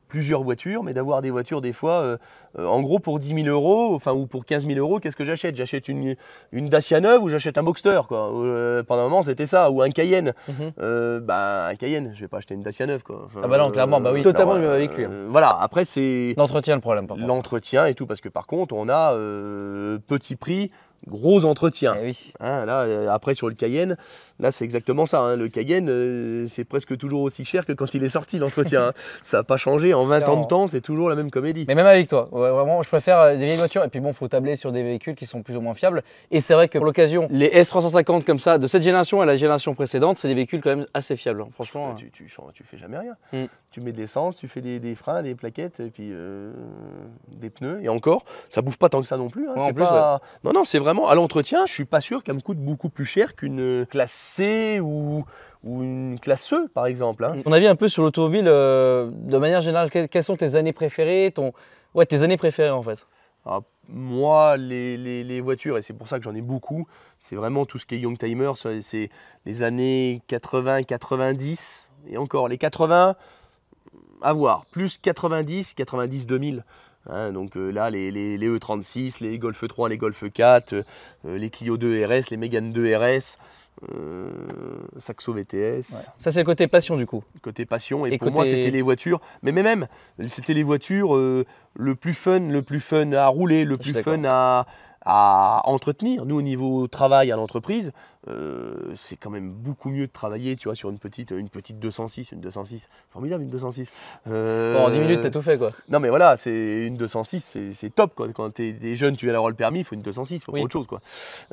plusieurs voitures, mais d'avoir des voitures des fois, en gros pour 10 000 euros, enfin ou pour 15 000 euros, qu'est-ce que j'achète? J'achète une Dacia neuve ou j'achète un Boxster, quoi. Pendant un moment, c'était ça, ou un Cayenne. Un Cayenne, je vais pas acheter une Dacia neuve, quoi. Enfin, ah bah non, clairement, bah oui, totalement le même véhicule. Voilà, après c'est l'entretien le problème. L'entretien et tout, parce que par contre, on a petit prix. Gros entretien. Oui. Hein, là, après sur le Cayenne, là c'est exactement ça. Hein. Le Cayenne, c'est presque toujours aussi cher que quand il est sorti l'entretien. Hein. Ça n'a pas changé. En 20 ans de temps, c'est toujours la même comédie. Mais même avec toi, vraiment, je préfère des vieilles voitures. Et puis bon, il faut tabler sur des véhicules qui sont plus ou moins fiables. Et c'est vrai que pour l'occasion, les S350 comme ça, de cette génération et la génération précédente, c'est des véhicules quand même assez fiables. Franchement. Tu fais jamais rien. tu mets de l'essence, tu fais des freins, des plaquettes, et puis des pneus, et encore, ça bouffe pas tant que ça non plus. Hein, en plus, pas... Non, non, c'est vraiment, à l'entretien, je suis pas sûr qu'elle me coûte beaucoup plus cher qu'une classe C ou une classe E, par exemple. Hein. Ton avis un peu sur l'automobile, de manière générale, quelles sont tes années préférées, tes années préférées en fait? Alors, moi, les voitures, et c'est pour ça que j'en ai beaucoup, c'est vraiment tout ce qui est Youngtimer, c'est les années 80, 90, et encore les 80, à voir, plus 90, 90 2000. Hein, donc là, les E36, les Golf 3, les Golf 4, les Clio 2 RS, les Mégane 2 RS, Saxo VTS. Ouais. Ça, c'est le côté passion du coup. Côté passion, et pour moi, c'était les voitures, mais même, c'était les voitures le plus fun à rouler, le plus fun à entretenir. Nous, au niveau travail à l'entreprise, c'est quand même beaucoup mieux de travailler, tu vois, sur une petite 206, une 206, formidable une 206. En 10 minutes, t'as tout fait quoi. Non mais voilà, c'est une 206, c'est top quoi. Quand t'es jeune, tu viens d'avoir le permis, il faut une 206, il faut pas autre chose quoi.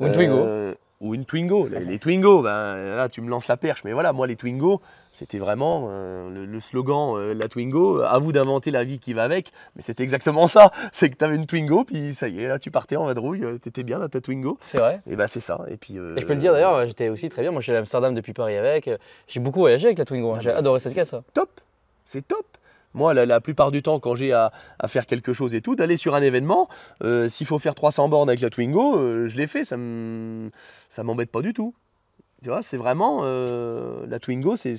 Ou une Twingo. Ou une Twingo. Les Twingo, ben, là tu me lances la perche, mais voilà, moi les Twingo, c'était vraiment le slogan, la Twingo, à vous d'inventer la vie qui va avec, mais c'était exactement ça, c'est que tu avais une Twingo, puis ça y est, là tu partais en vadrouille, t'étais bien dans ta Twingo. C'est vrai. Et ben c'est ça. Et puis. Et je peux le dire d'ailleurs, j'étais aussi très bien, moi je suis allé à Amsterdam depuis Paris avec, j'ai beaucoup voyagé avec la Twingo, j'ai adoré cette caisse. Top, c'est top. Moi, la plupart du temps, quand j'ai à faire quelque chose et tout, d'aller sur un événement, s'il faut faire 300 bornes avec la Twingo, je l'ai fait, ça m'embête pas du tout. Tu vois, c'est vraiment, la Twingo, c'est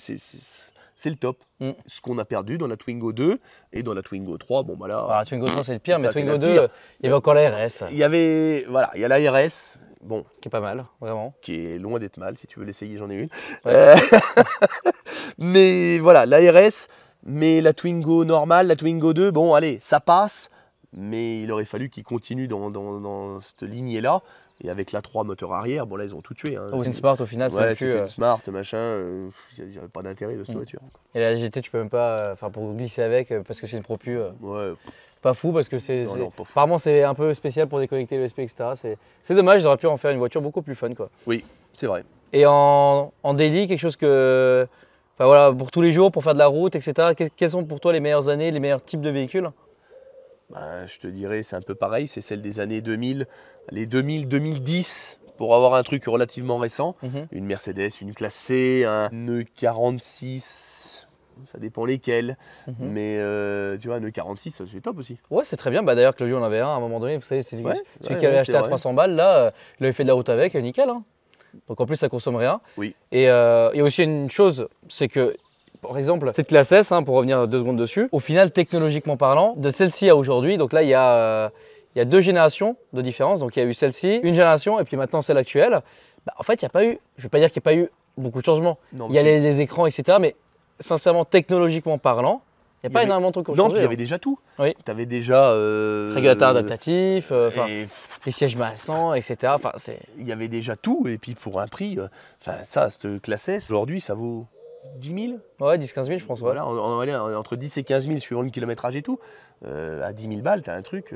le top. Ce qu'on a perdu dans la Twingo 2 et dans la Twingo 3, bon bah là... Alors, la Twingo 3 c'est le pire, mais Twingo 2, il y avait encore la RS. Il y avait, voilà, il y a la RS, bon... Qui est pas mal, vraiment. Qui est loin d'être mal, si tu veux l'essayer, j'en ai une. Ouais. Mais voilà, la RS... Mais la Twingo normale, la Twingo 2, bon allez, ça passe, mais il aurait fallu qu'ils continuent dans cette lignée-là. Et avec la 3 moteur arrière, bon là ils ont tout tué. Hein. Ou une Smart au final, ouais, c'est plus... une Smart, machin, il n'y avait pas d'intérêt de cette voiture. Et la GT, tu peux même pas, enfin pour glisser avec, parce que c'est une propu, ouais. Pas fou, parce que apparemment c'est un peu spécial pour déconnecter l'ESP, etc. C'est dommage, j'aurais pu en faire une voiture beaucoup plus fun quoi. Oui, c'est vrai. Et en daily, quelque chose que... Enfin voilà, pour tous les jours, pour faire de la route, etc. Quelles sont pour toi les meilleures années, les meilleurs types de véhicules? Ben, je te dirais, c'est un peu pareil, c'est celle des années 2000, les 2000-2010, pour avoir un truc relativement récent. Une Mercedes, une classe C, un E46, ça dépend lesquels. Mais tu vois, un E46, c'est top aussi. Ouais, c'est très bien. Bah, d'ailleurs, Claudio en avait un à un moment donné, vous savez, c'est celui qui avait acheté à 300 balles, là, il avait fait de la route avec, nickel. Hein. Donc en plus, ça consomme rien. Oui. Et il y a aussi une chose, c'est que, par exemple, cette classe S, hein, pour revenir 2 secondes dessus, au final, technologiquement parlant, de celle-ci à aujourd'hui, donc là, il y a 2 générations de différence. Donc il y a eu celle-ci, une génération, et puis maintenant celle actuelle. Bah, en fait, il n'y a pas eu, je ne vais pas dire qu'il n'y a pas eu beaucoup de changements. Non, il y a les écrans, etc. Mais sincèrement, technologiquement parlant, il n'y a pas énormément de trucs qui ont changé. Non, puis il y avait déjà tout. Oui. Tu avais déjà... régulateur adaptatif, les sièges massants, etc. Enfin, il y avait déjà tout, et puis pour un prix, ça, cette classe S, aujourd'hui, ça vaut 10 000. Ouais, 10-15 000, je pense. Ouais. Voilà, on est entre 10 et 15 000 suivant le kilométrage et tout. À 10 000 balles, tu as un truc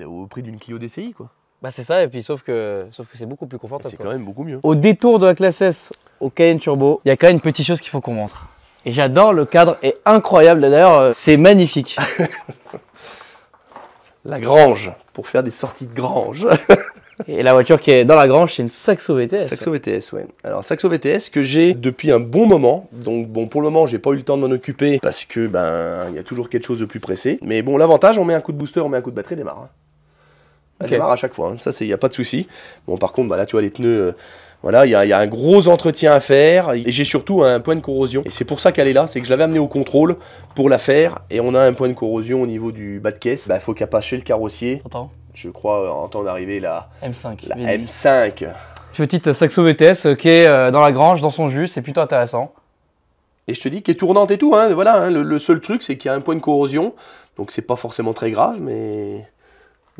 au prix d'une Clio DCI, quoi. Bah c'est ça, et puis sauf que c'est beaucoup plus confortable. C'est quand même beaucoup mieux. Au détour de la classe S au Cayenne Turbo, il y a quand même une petite chose qu'il faut qu'on montre. Et j'adore, le cadre est incroyable, d'ailleurs c'est magnifique. La grange, pour faire des sorties de grange. Et la voiture qui est dans la grange, c'est une Saxo VTS. Saxo VTS, ouais. Alors Saxo VTS que j'ai depuis un bon moment. Donc bon, pour le moment, j'ai pas eu le temps de m'en occuper parce que il y a toujours quelque chose de plus pressé. Mais bon, l'avantage, on met un coup de booster, on met un coup de batterie, démarre. Hein. Elle démarre à chaque fois, hein. Ça, il n'y a pas de souci. Bon, par contre, là, tu vois, les pneus, voilà, il y a un gros entretien à faire. Et j'ai surtout un point de corrosion. Et c'est pour ça qu'elle est là, c'est que je l'avais amenée au contrôle pour la faire. Et on a un point de corrosion au niveau du bas de caisse. Il faut qu'elle passe chez le carrossier. Attends. Je crois entendre arriver la M5. La M5. Petite Saxo VTS qui est dans la grange, dans son jus, c'est plutôt intéressant. Et je te dis qu'elle est tournante et tout, hein, voilà, hein, le seul truc c'est qu'il y a un point de corrosion. Donc c'est pas forcément très grave, mais...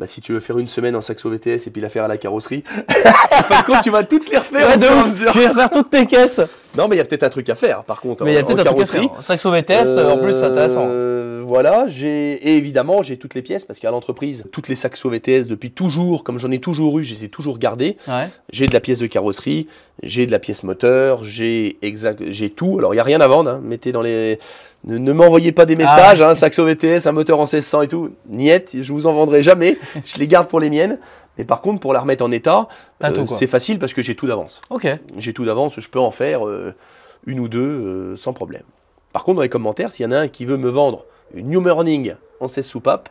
si tu veux faire une semaine en Saxo VTS et puis la faire à la carrosserie, en fin de compte, tu vas toutes les refaire. Ouais, tu vas refaire toutes tes caisses. Non, mais il y a peut-être un truc à faire, par contre. Mais il y a peut-être un truc à faire. Saxo VTS, en plus, c'est intéressant. Voilà, et évidemment, j'ai toutes les pièces, parce qu'à l'entreprise, toutes les Saxo VTS, depuis toujours, comme j'en ai toujours eu, je les ai toujours gardées. Ouais. J'ai de la pièce de carrosserie, j'ai de la pièce moteur, j'ai tout. Alors, il n'y a rien à vendre, hein. Mettez dans Ne m'envoyez pas des messages, hein, Saxo VTS, un moteur en 1600 et tout. Niette, je vous en vendrai jamais. Je les garde pour les miennes. Mais par contre, pour la remettre en état, c'est facile parce que j'ai tout d'avance. Ok. J'ai tout d'avance, je peux en faire une ou deux sans problème. Par contre, dans les commentaires, s'il y en a un qui veut me vendre une New Morning en 16 soupapes.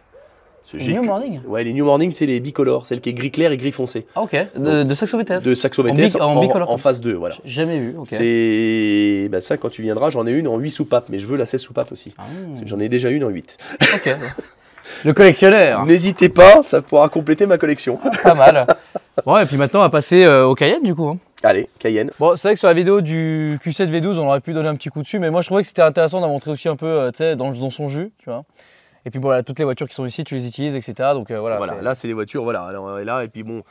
New Morning? Ouais, les New Morning, c'est les bicolores, celle qui est gris clair et gris foncé. Ah, ok, de Saxo VTS. De Saxo VTS en phase 2, voilà. Jamais vu, ok. C'est ça, quand tu viendras, j'en ai une en 8 soupapes, mais je veux la 16 soupapes aussi. J'en ai déjà une en 8. Ok. Le collectionneur. N'hésitez pas, ça pourra compléter ma collection. Pas mal. Bon, et puis maintenant, on va passer au Cayenne, du coup. Hein. Allez, Cayenne. Bon, c'est vrai que sur la vidéo du Q7 V12, on aurait pu donner un petit coup dessus, mais moi, je trouvais que c'était intéressant d'en montrer aussi un peu, tu sais, dans son jus, tu vois. Et puis voilà, toutes les voitures qui sont ici, tu les utilises, etc. Donc voilà. Là, c'est les voitures, voilà. Alors, on est là, et puis bon,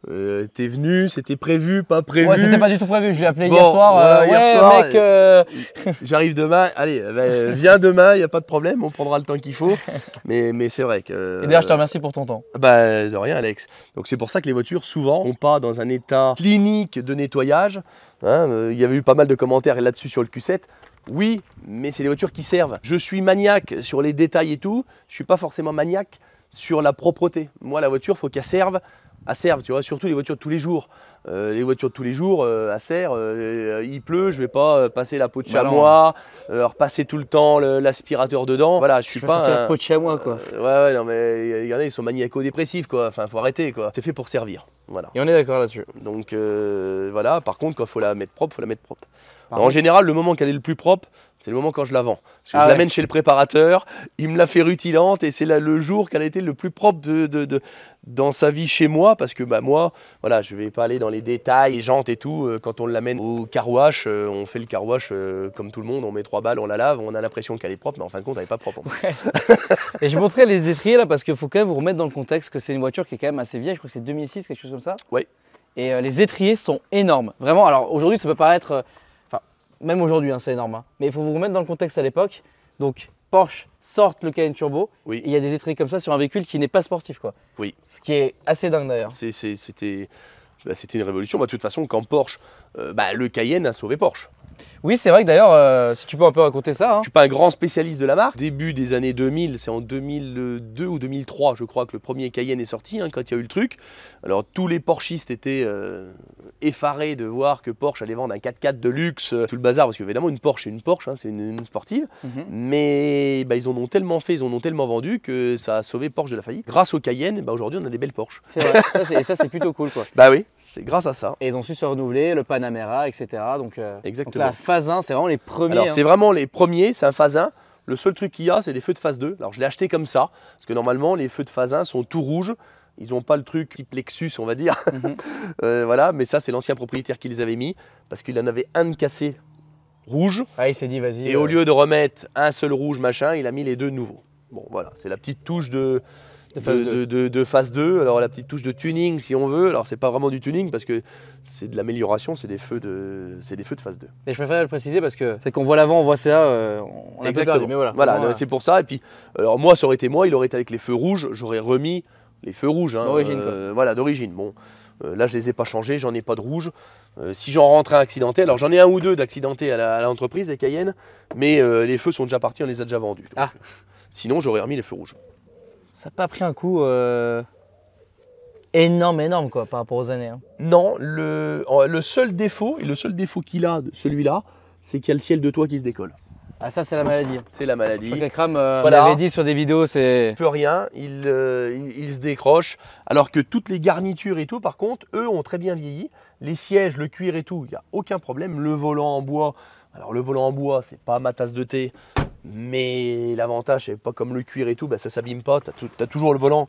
t'es venu, c'était prévu, pas prévu. Ouais, c'était pas du tout prévu. Je l'ai appelé hier soir. Hier soir, mec. J'arrive demain. Allez, viens demain, il n'y a pas de problème, on prendra le temps qu'il faut. mais c'est vrai que. Et d'ailleurs, je te remercie pour ton temps. Bah, de rien, Alex. Donc, c'est pour ça que les voitures, souvent, sont pas dans un état clinique de nettoyage. Hein, il y avait eu pas mal de commentaires là-dessus sur le Q7. Oui, mais c'est des voitures qui servent. Je suis maniaque sur les détails et tout. Je suis pas forcément maniaque sur la propreté. Moi, la voiture, faut qu'elle serve. Tu vois, surtout les voitures de tous les jours. Les voitures de tous les jours, à serre, il pleut, je vais pas passer la peau de chamois, repasser tout le temps l'aspirateur dedans. Voilà, je suis pas la peau de chamois, quoi. Ouais, non, mais il y en a, ils sont maniaco-dépressifs, quoi. Enfin, faut arrêter, quoi. C'est fait pour servir. Voilà. Et on est d'accord là-dessus. Donc, voilà. Par contre, quand il faut la mettre propre, faut la mettre propre. En général, le moment qu'elle est le plus propre, c'est le moment quand je la vends. Parce que je l'amène chez le préparateur, il me la fait rutilante et c'est le jour qu'elle a été le plus propre dans sa vie chez moi. Parce que bah, moi, voilà, je ne vais pas aller dans les détails, les jantes et tout. Quand on l'amène au car wash, on fait le car wash comme tout le monde, on met 3 balles, on la lave, on a l'impression qu'elle est propre, mais en fin de compte, elle n'est pas propre. Ouais. Et je montrais les étriers là parce qu'il faut quand même vous remettre dans le contexte que c'est une voiture qui est quand même assez vieille, je crois que c'est 2006, quelque chose comme ça. Oui. Et les étriers sont énormes. Vraiment, alors aujourd'hui, ça peut paraître. Même aujourd'hui, hein, c'est énorme. Hein. Mais il faut vous remettre dans le contexte à l'époque. Donc, Porsche sortent le Cayenne Turbo. Oui. Et il y a des étriers comme ça sur un véhicule qui n'est pas sportif, quoi. Oui. Ce qui est assez dingue d'ailleurs. C'était une révolution. Bah, de toute façon, quand Porsche, le Cayenne a sauvé Porsche. Oui, c'est vrai que d'ailleurs, si tu peux un peu raconter ça. Hein. Je ne suis pas un grand spécialiste de la marque. Début des années 2000, c'est en 2002 ou 2003, je crois, que le premier Cayenne est sorti, hein, quand il y a eu le truc. Alors, tous les Porschistes étaient effarés de voir que Porsche allait vendre un 4x4 de luxe, tout le bazar, parce qu'évidemment, une Porsche, c'est une Porsche, hein, c'est une sportive. Mais bah, ils en ont tellement fait, ils en ont tellement vendu que ça a sauvé Porsche de la faillite. Grâce au Cayenne, bah, aujourd'hui, on a des belles Porsche. C'est vrai, ça, c'est plutôt cool, quoi. Bah oui. C'est grâce à ça. Et ils ont su se renouveler, le Panamera, etc. Exactement. Donc la phase 1, c'est vraiment les premiers. Alors, c'est vraiment les premiers, c'est un phase 1. Le seul truc qu'il y a, c'est des feux de phase 2. Alors, je l'ai acheté comme ça, parce que normalement, les feux de phase 1 sont tout rouges. Ils n'ont pas le truc type Lexus, on va dire. Voilà, mais ça, c'est l'ancien propriétaire qui les avait mis, parce qu'il en avait un de cassé rouge. Ah, il s'est dit, vas-y. Et au lieu de remettre un seul rouge, machin, il a mis les deux nouveaux. Bon, voilà, c'est la petite touche de phase 2, alors la petite touche de tuning si on veut, alors c'est pas vraiment du tuning parce que c'est de l'amélioration, c'est des feux de phase 2. Et je préfère le préciser parce que c'est qu'on voit l'avant, on voit ça, on a perdu, mais voilà, c'est pour ça. Et puis, alors moi, ça aurait été moi, il aurait été avec les feux rouges, j'aurais remis les feux rouges, hein, d'origine. Voilà, d'origine. Bon, là, je les ai pas changés, j'en ai pas de rouge. Si j'en rentre un accidenté, alors j'en ai un ou deux d'accidentés à l'entreprise, les Cayenne, mais les feux sont déjà partis, on les a déjà vendus. Donc, sinon, j'aurais remis les feux rouges. Ça n'a pas pris un coup énorme quoi, par rapport aux années. Hein. Non, le seul défaut, et le seul défaut qu'il a, celui-là, c'est qu'il y a le ciel de toit qui se décolle. Ah ça, c'est la maladie. C'est la maladie. Akram l'avait dit sur des vidéos, c'est... Il peut rien, il se décroche. Alors que toutes les garnitures et tout, par contre, eux ont très bien vieilli. Les sièges, le cuir et tout, il n'y a aucun problème. Le volant en bois, alors le volant en bois, c'est pas ma tasse de thé. Mais l'avantage, c'est pas comme le cuir et tout, bah ça s'abîme pas. Tu as toujours le volant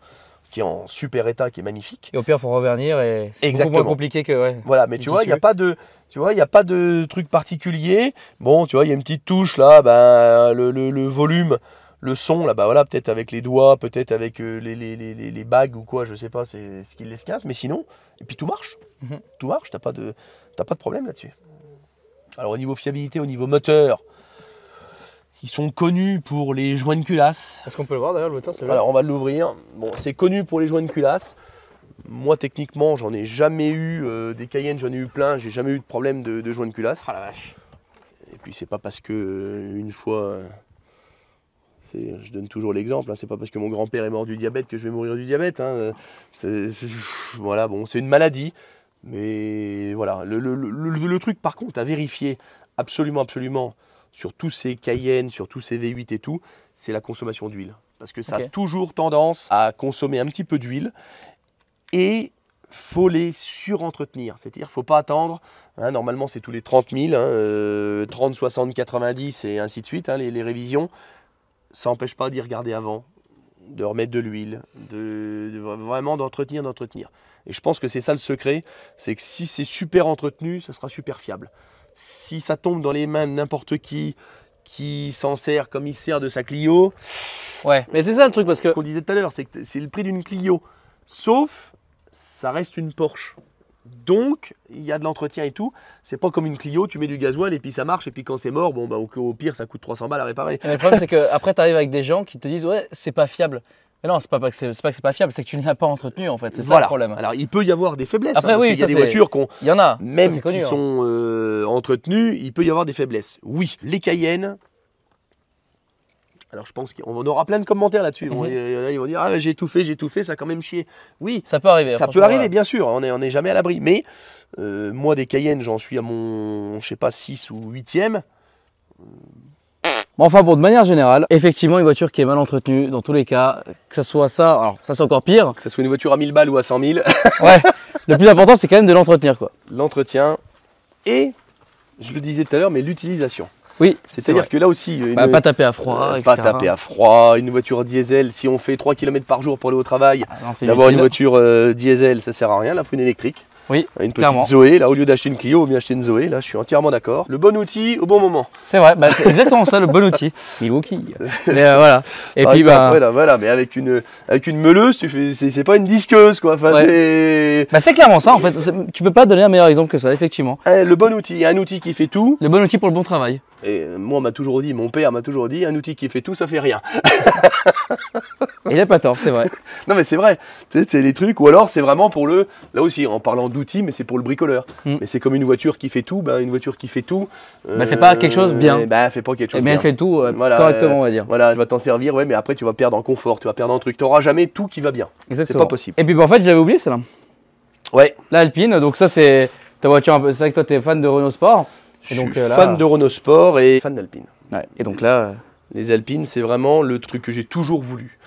qui est en super état, qui est magnifique. Et au pire, il faut revernir et c'est beaucoup moins compliqué que... Ouais, voilà, mais tu vois, il n'y a pas de truc particulier. Bon, tu vois, il y a une petite touche là, bah, le volume, le son, là, bah voilà, peut-être avec les doigts, peut-être avec les bagues ou quoi, je sais pas, c'est ce qui l'escape. Mais sinon, et puis tout marche. Tout marche, t'as pas de problème là-dessus. Alors au niveau fiabilité, au niveau moteur, ils sont connus pour les joints de culasse. Est-ce qu'on peut le voir d'ailleurs le moteur? Alors on va l'ouvrir. Bon, c'est connu pour les joints de culasse. Moi techniquement, j'en ai jamais eu des Cayenne, j'en ai eu plein. J'ai jamais eu de problème de joints de culasse. Ah la vache. Et puis c'est pas parce que une fois Je donne toujours l'exemple, hein, c'est pas parce que mon grand-père est mort du diabète que je vais mourir du diabète. Hein. Voilà, bon, c'est une maladie. Mais voilà, le truc par contre à vérifier absolument sur tous ces Cayenne, sur tous ces V8 et tout, c'est la consommation d'huile. Parce que ça a toujours tendance à consommer un petit peu d'huile et faut les surentretenir. C'est-à-dire qu'il ne faut pas attendre, hein, normalement c'est tous les 30 000, hein, 30, 60, 90 et ainsi de suite, hein, les révisions. Ça n'empêche pas d'y regarder avant, de remettre de l'huile, vraiment d'entretenir. Et je pense que c'est ça le secret, c'est que si c'est super entretenu, ça sera super fiable. Si ça tombe dans les mains de n'importe qui s'en sert comme il sert de sa Clio... Ouais, mais c'est ça le truc parce que... qu'on disait tout à l'heure, c'est que c'est le prix d'une Clio. Sauf, ça reste une Porsche. Donc, il y a de l'entretien et tout. C'est pas comme une Clio, tu mets du gasoil et puis ça marche. Et puis quand c'est mort, bon, bah, au pire, ça coûte 300 balles à réparer. Mais le problème, c'est qu'après, tu arrives avec des gens qui te disent « Ouais, c'est pas fiable ». Mais non, c'est pas que c'est pas fiable, c'est que tu ne l'as pas entretenu en fait. C'est ça le problème. Alors, il peut y avoir des faiblesses. Après, hein, oui, il y a des voitures il y en a, même ça, connu, qui sont entretenues, il peut y avoir des faiblesses. Oui, les Cayenne. Alors je pense qu'on aura plein de commentaires là-dessus. Ils vont dire ah, j'ai tout fait, ça a quand même chié. Oui, ça peut arriver. Ça peut arriver, bien sûr. On est jamais à l'abri. Mais moi, des Cayenne, j'en suis à mon, je sais pas, 6 ou 8e. Enfin bon, de manière générale, effectivement, une voiture qui est mal entretenue, dans tous les cas, que ce soit ça, alors ça c'est encore pire. Que ce soit une voiture à 1000 balles ou à 100 000. Ouais, le plus important c'est quand même de l'entretenir quoi. L'entretien et, je le disais tout à l'heure, mais l'utilisation. Oui, c'est-à-dire que là aussi... pas taper à froid, etc. Pas taper à froid, une voiture diesel, si on fait 3 km par jour pour aller au travail, d'avoir une voiture diesel, ça sert à rien, là il faut une électrique. Oui, une petite Zoé, là au lieu d'acheter une Clio, ou bien acheter une Zoé, là je suis entièrement d'accord. Le bon outil au bon moment. C'est vrai, bah, c'est exactement ça, le bon outil. Milwaukee. Mais voilà. Et par puis exemple, voilà, mais avec une meuleuse, c'est pas une disqueuse quoi. Enfin, c'est clairement ça en fait. Tu peux pas donner un meilleur exemple que ça, effectivement. Le bon outil, il y a un outil qui fait tout. Le bon outil pour le bon travail. Et moi, mon père m'a toujours dit, un outil qui fait tout, ça fait rien. Il n'a pas tort, c'est vrai. Non mais c'est vrai, tu sais, c'est les trucs, ou alors c'est vraiment pour là aussi, en parlant d'outils, mais c'est pour le bricoleur. Mais c'est comme une voiture qui fait tout, une voiture qui fait tout. Elle fait pas quelque chose bien. Elle fait pas quelque chose bien. Mais elle fait tout correctement, on va dire. Voilà, tu vas t'en servir, ouais, mais après tu vas perdre en confort, tu vas perdre en truc. Tu n'auras jamais tout qui va bien. Exactement. C'est pas possible. Et puis en fait, j'avais oublié celle-là. Ouais. L'Alpine, donc ça c'est ta voiture un peu. C'est vrai que toi tu es fan de Renault Sport. Je suis fan de Renault Sport et fan d'Alpine. Ouais. Et donc là... Les Alpines, c'est vraiment le truc que j'ai toujours voulu.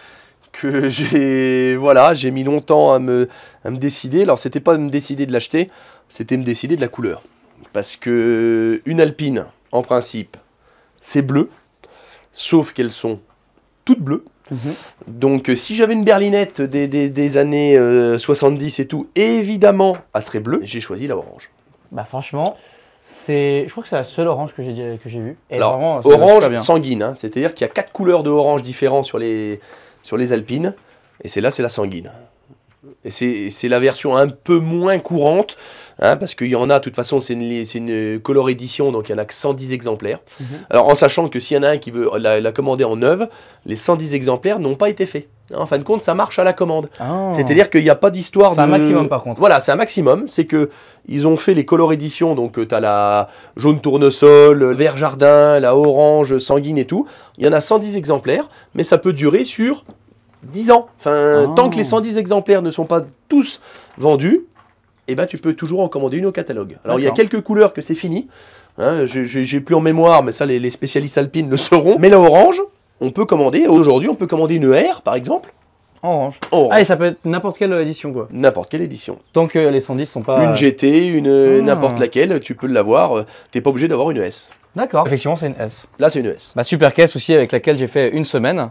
Que j'ai mis longtemps à me décider. Alors, c'était pas me décider de l'acheter, c'était me décider de la couleur. Parce que une Alpine, en principe, c'est bleu, sauf qu'elles sont toutes bleues. Donc, si j'avais une berlinette des années 70 et tout, évidemment, elle serait bleue. J'ai choisi la orange. Bah franchement... je crois que c'est la seule orange que j'ai vue. Alors, vraiment, orange sanguine, hein, c'est-à-dire qu'il y a 4 couleurs de orange différents sur les Alpines, et c'est la sanguine. Et c'est la version un peu moins courante, hein, parce qu'il y en a, de toute façon, c'est une color édition, donc il n'y en a que 110 exemplaires. Alors, en sachant que s'il y en a un qui veut la commander en neuve, les 110 exemplaires n'ont pas été faits. En fin de compte, ça marche à la commande. C'est-à-dire qu'il n'y a pas d'histoire de... C'est un maximum par contre. Voilà, c'est un maximum. C'est qu'ils ont fait les color éditions. Donc, tu as la jaune tournesol, vert jardin, la orange sanguine et tout. Il y en a 110 exemplaires, mais ça peut durer sur 10 ans. Enfin, tant que les 110 exemplaires ne sont pas tous vendus, eh ben, tu peux toujours en commander une au catalogue. Alors, il y a quelques couleurs que c'est fini. Hein, j'ai plus en mémoire, mais ça, les spécialistes alpines le sauront. Mais la orange... On peut commander, aujourd'hui, on peut commander une R, par exemple. Orange. Ah, et ça peut être n'importe quelle édition, quoi. N'importe quelle édition. Tant que les 110 sont pas... Une GT, n'importe laquelle, tu peux l'avoir. T'es pas obligé d'avoir une S. D'accord. Effectivement, c'est une S. Là, c'est une S. Ma super caisse aussi, avec laquelle j'ai fait une semaine.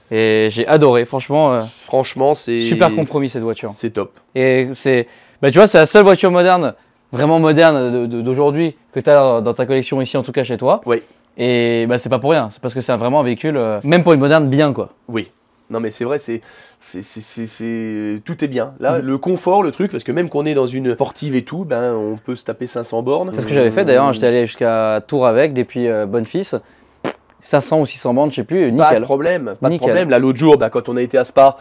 Et j'ai adoré, franchement. Franchement, c'est... Super compromis, cette voiture. C'est top. Et c'est... Bah, tu vois, c'est la seule voiture moderne, vraiment moderne d'aujourd'hui, que tu as dans ta collection ici, en tout cas chez toi. Oui. Et bah, c'est pas pour rien, c'est parce que c'est vraiment un véhicule, même pour une moderne, bien quoi. Oui. Non mais c'est vrai, tout est bien. Là, le confort, le truc, parce que même qu'on est dans une sportive et tout, on peut se taper 500 bornes. C'est ce que j'avais fait d'ailleurs, j'étais allé jusqu'à Tours avec, depuis Bonnefils. 500 ou 600 bornes, je sais plus, nickel. Pas de problème, pas de problème. Là, l'autre jour, quand on a été à Spa,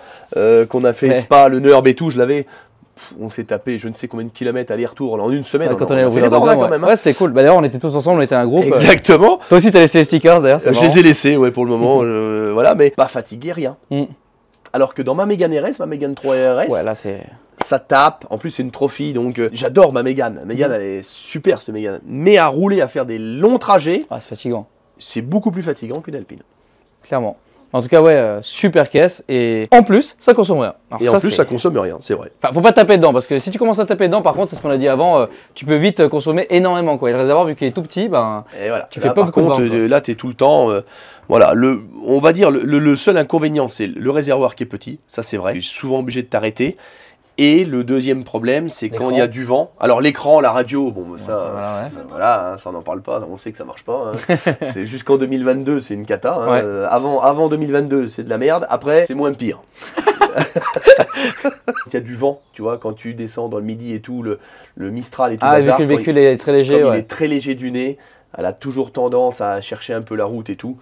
qu'on a fait Spa, le Nurb et tout, je l'avais on s'est tapé je ne sais combien de kilomètres aller-retour en une semaine. Ouais, quand on est ouvert quand même. Ouais, c'était cool. Bah, d'ailleurs, on était tous ensemble, on était un groupe. Exactement. Toi aussi, tu as laissé les stickers d'ailleurs. Je les ai laissés, ouais, pour le moment. Voilà, mais pas fatigué, rien. Alors que dans ma Mégane RS, ma Mégane 3 RS, ouais, là, c'est... ça tape. En plus, c'est une trophy, donc j'adore ma Mégane. Ma Mégane, elle est super, cette Mégane. Mais à rouler, à faire des longs trajets, c'est fatigant. C'est beaucoup plus fatigant qu'une Alpine. Clairement. En tout cas, ouais, super caisse. Et en plus, ça consomme rien. Alors et ça, en plus, ça consomme rien, c'est vrai. Enfin, faut pas taper dedans, parce que si tu commences à taper dedans, par contre, c'est ce qu'on a dit avant, tu peux vite consommer énormément, quoi. Et le réservoir, vu qu'il est tout petit, ben, et voilà. tu fais pas beaucoup de vent. Là, tu es tout le temps... voilà, on va dire le seul inconvénient, c'est le réservoir qui est petit, ça c'est vrai. Tu es souvent obligé de t'arrêter. Et le deuxième problème, c'est quand il y a du vent. Alors l'écran, la radio, bon, ça, voilà, ça on n'en parle pas, on sait que ça marche pas. Hein. C'est jusqu'en 2022, c'est une cata. Hein. Ouais. Avant 2022, c'est de la merde. Après, c'est moins pire. Il y a du vent, tu vois, quand tu descends dans le Midi et tout, le Mistral et tout. Ah, vu que le véhicule est très léger. Il est très léger du nez, elle a toujours tendance à chercher un peu la route et tout.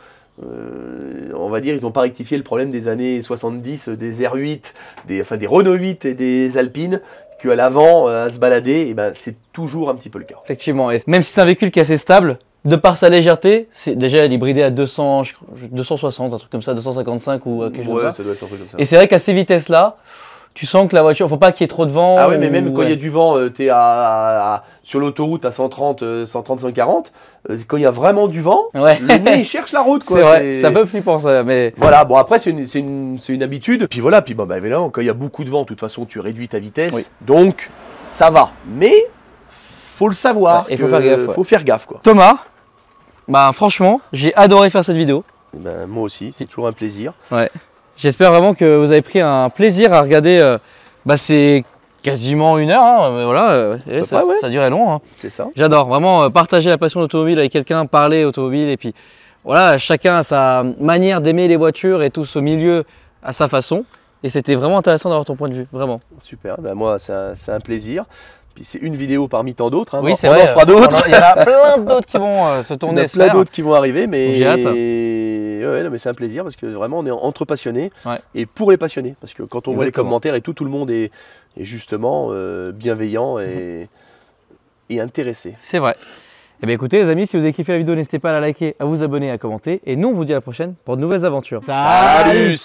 On va dire, ils n'ont pas rectifié le problème des années 70, des R8, des Renault 8 et des Alpines, qu'à l'avant, à se balader, et ben, c'est toujours un petit peu le cas. Effectivement, et même si c'est un véhicule qui est assez stable, de par sa légèreté, c'est déjà il est bridé à 260, un truc comme ça, 255 ou quelque chose comme ça. Ça doit être un truc comme ça. Et c'est vrai qu'à ces vitesses-là, tu sens que la voiture, faut pas qu'il y ait trop de vent. Ah oui, mais même quand il y a du vent, tu es sur l'autoroute à 140, 140. Quand il y a vraiment du vent, le nez il cherche la route. C'est vrai, ça peut flippant ça. Mais... Voilà, bon après c'est une habitude. Puis voilà, puis bon, bah, évidemment, quand il y a beaucoup de vent, de toute façon tu réduis ta vitesse. Oui. Donc ça va. Mais faut le savoir. Il faut faire gaffe. Faut faire gaffe quoi. Thomas, bah franchement, j'ai adoré faire cette vidéo. Ben, moi aussi, c'est toujours un plaisir. Ouais. J'espère vraiment que vous avez pris un plaisir à regarder. C'est quasiment 1 heure, hein, voilà, ça durait long. Hein. C'est ça. J'adore vraiment partager la passion d'automobile avec quelqu'un, parler automobile et puis voilà, chacun a sa manière d'aimer les voitures et tout ce milieu à sa façon. Et c'était vraiment intéressant d'avoir ton point de vue, vraiment. Super, ben moi c'est un plaisir. Puis c'est une vidéo parmi tant d'autres. Hein. Oui, c'est vrai. On en fera d'autres. Il y en a plein d'autres qui vont se tourner. Il y en a plein d'autres qui vont arriver, mais j'ai hâte. Ouais, non, mais c'est un plaisir parce que vraiment on est entre passionnés et pour les passionnés. Parce que quand on voit les commentaires et tout le monde est justement bienveillant et intéressé. C'est vrai. Eh bien écoutez les amis, si vous avez kiffé la vidéo, n'hésitez pas à la liker, à vous abonner, à commenter. Et nous on vous dit à la prochaine pour de nouvelles aventures. Salut.